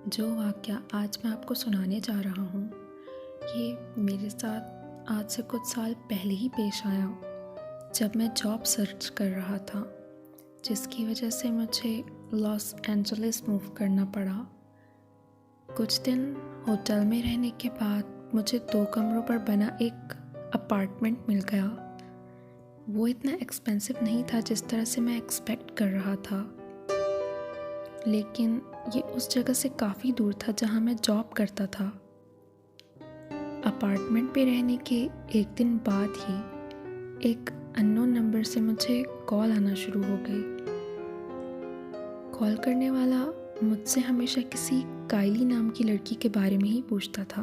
जो वाक़या आज मैं आपको सुनाने जा रहा हूँ, ये मेरे साथ आज से कुछ साल पहले ही पेश आया, जब मैं जॉब सर्च कर रहा था, जिसकी वजह से मुझे लॉस एंजलिस मूव करना पड़ा। कुछ दिन होटल में रहने के बाद मुझे 2 कमरों पर बना एक अपार्टमेंट मिल गया। वो इतना एक्सपेंसिव नहीं था जिस तरह से मैं एक्सपेक्ट कर रहा था, लेकिन ये उस जगह से काफ़ी दूर था जहाँ मैं जॉब करता था। अपार्टमेंट पे रहने के एक दिन बाद ही एक अननोन नंबर से मुझे कॉल आना शुरू हो गई। कॉल करने वाला मुझसे हमेशा किसी काइली नाम की लड़की के बारे में ही पूछता था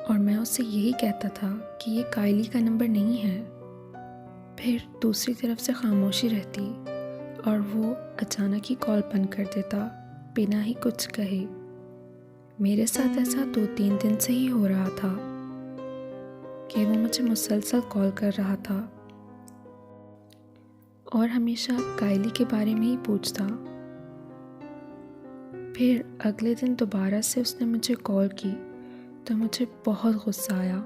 और मैं उससे यही कहता था कि ये काइली का नंबर नहीं है। फिर दूसरी तरफ से खामोशी रहती और वो अचानक ही कॉल बंद कर देता बिना ही कुछ कहे। मेरे साथ ऐसा 2-3 दिन से ही हो रहा था कि वो मुझे मुसलसल कॉल कर रहा था और हमेशा काइली के बारे में ही पूछता। फिर अगले दिन दोबारा से उसने मुझे कॉल की तो मुझे बहुत गुस्सा आया,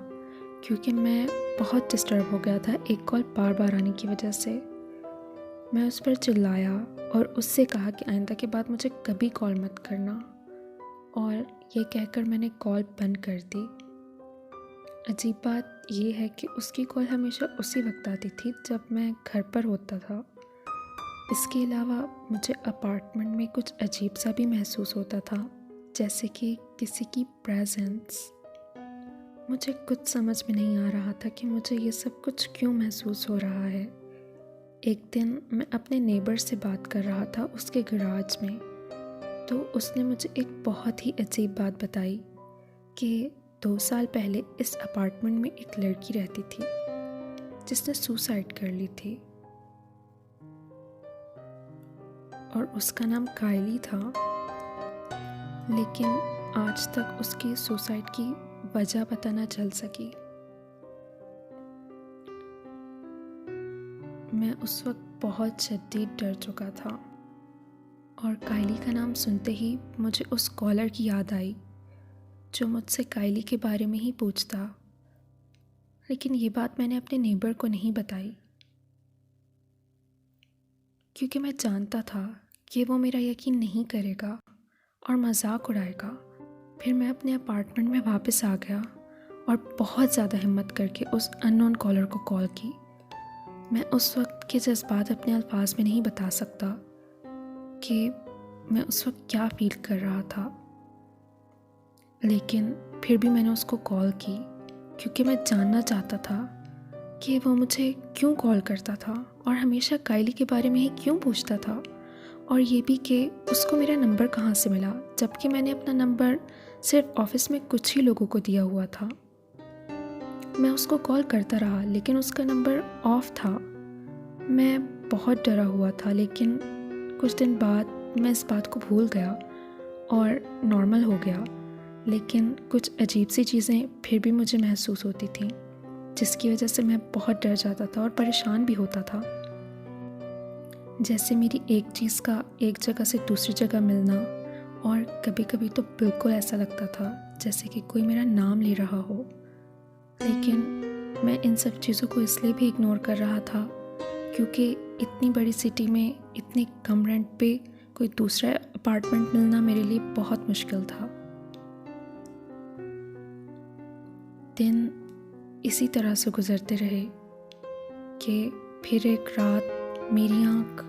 क्योंकि मैं बहुत डिस्टर्ब हो गया था एक कॉल बार बार आने की वजह से। मैं उस पर चिल्लाया और उससे कहा कि आइंदा के बाद मुझे कभी कॉल मत करना, और ये कहकर मैंने कॉल बंद कर दी। अजीब बात यह है कि उसकी कॉल हमेशा उसी वक्त आती थी जब मैं घर पर होता था। इसके अलावा मुझे अपार्टमेंट में कुछ अजीब सा भी महसूस होता था, जैसे कि किसी की प्रेजेंस। मुझे कुछ समझ में नहीं आ रहा था कि मुझे ये सब कुछ क्यों महसूस हो रहा है। एक दिन मैं अपने नेबर से बात कर रहा था उसके गैराज में, तो उसने मुझे एक बहुत ही अजीब बात बताई कि 2 साल पहले इस अपार्टमेंट में एक लड़की रहती थी जिसने सुसाइड कर ली थी, और उसका नाम काइली था। लेकिन आज तक उसकी सुसाइड की वजह पता न चल सकी। मैं उस वक्त बहुत शदीद डर चुका था, और काइली का नाम सुनते ही मुझे उस कॉलर की याद आई जो मुझसे काइली के बारे में ही पूछता। लेकिन ये बात मैंने अपने नेबर को नहीं बताई, क्योंकि मैं जानता था कि वो मेरा यकीन नहीं करेगा और मजाक उड़ाएगा। फिर मैं अपने अपार्टमेंट में वापस आ गया और बहुत ज़्यादा हिम्मत करके उस अननोन कॉलर को कॉल की। मैं उस वक्त के जज्बात अपने अल्फाज में नहीं बता सकता कि मैं उस वक्त क्या फील कर रहा था, लेकिन फिर भी मैंने उसको कॉल की, क्योंकि मैं जानना चाहता था कि वो मुझे क्यों कॉल करता था और हमेशा काइली के बारे में ही क्यों पूछता था, और ये भी कि उसको मेरा नंबर कहाँ से मिला, जबकि मैंने अपना नंबर सिर्फ ऑफिस में कुछ ही लोगों को दिया हुआ था। मैं उसको कॉल करता रहा, लेकिन उसका नंबर ऑफ था। मैं बहुत डरा हुआ था, लेकिन कुछ दिन बाद मैं इस बात को भूल गया और नॉर्मल हो गया। लेकिन कुछ अजीब सी चीज़ें फिर भी मुझे महसूस होती थीं, जिसकी वजह से मैं बहुत डर जाता था और परेशान भी होता था। जैसे मेरी एक चीज़ का एक जगह से दूसरी जगह मिलना, और कभी कभी तो बिल्कुल ऐसा लगता था जैसे कि कोई मेरा नाम ले रहा हो। लेकिन मैं इन सब चीज़ों को इसलिए भी इग्नोर कर रहा था क्योंकि इतनी बड़ी सिटी में इतने कम रेंट पे कोई दूसरा अपार्टमेंट मिलना मेरे लिए बहुत मुश्किल था। दिन इसी तरह से गुजरते रहे कि फिर एक रात मेरी आँख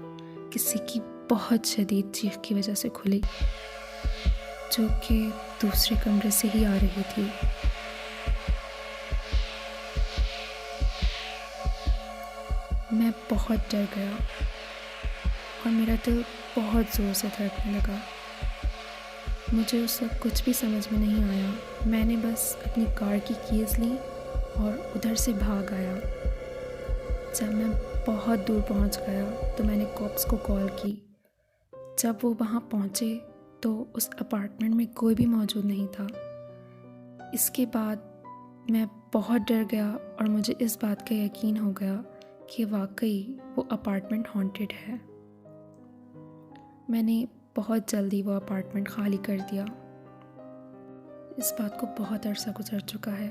किसी की बहुत शदीद चीख की वजह से खुली, जो कि दूसरे कमरे से ही आ रही थी। मैं बहुत डर गया और मेरा दिल बहुत ज़ोर से धड़कने लगा। मुझे उस वक्त कुछ भी समझ में नहीं आया। मैंने बस अपनी कार की कीज़ ली और उधर से भाग आया। जब मैं बहुत दूर पहुंच गया तो मैंने कॉप्स को कॉल की। जब वो वहां पहुंचे तो उस अपार्टमेंट में कोई भी मौजूद नहीं था। इसके बाद मैं बहुत डर गया और मुझे इस बात का यकीन हो गया कि वाकई वो अपार्टमेंट हॉन्टेड है। मैंने बहुत जल्दी वो अपार्टमेंट खाली कर दिया। इस बात को बहुत अरसा गुजर चुका है,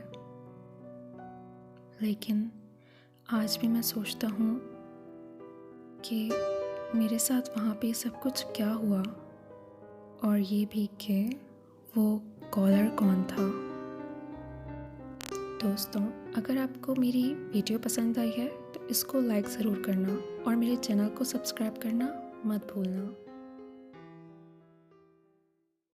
लेकिन आज भी मैं सोचता हूँ कि मेरे साथ वहाँ पे सब कुछ क्या हुआ, और ये भी कि वो कॉलर कौन था। दोस्तों, अगर आपको मेरी वीडियो पसंद आई है तो इसको लाइक ज़रूर करना और मेरे चैनल को सब्सक्राइब करना मत भूलना।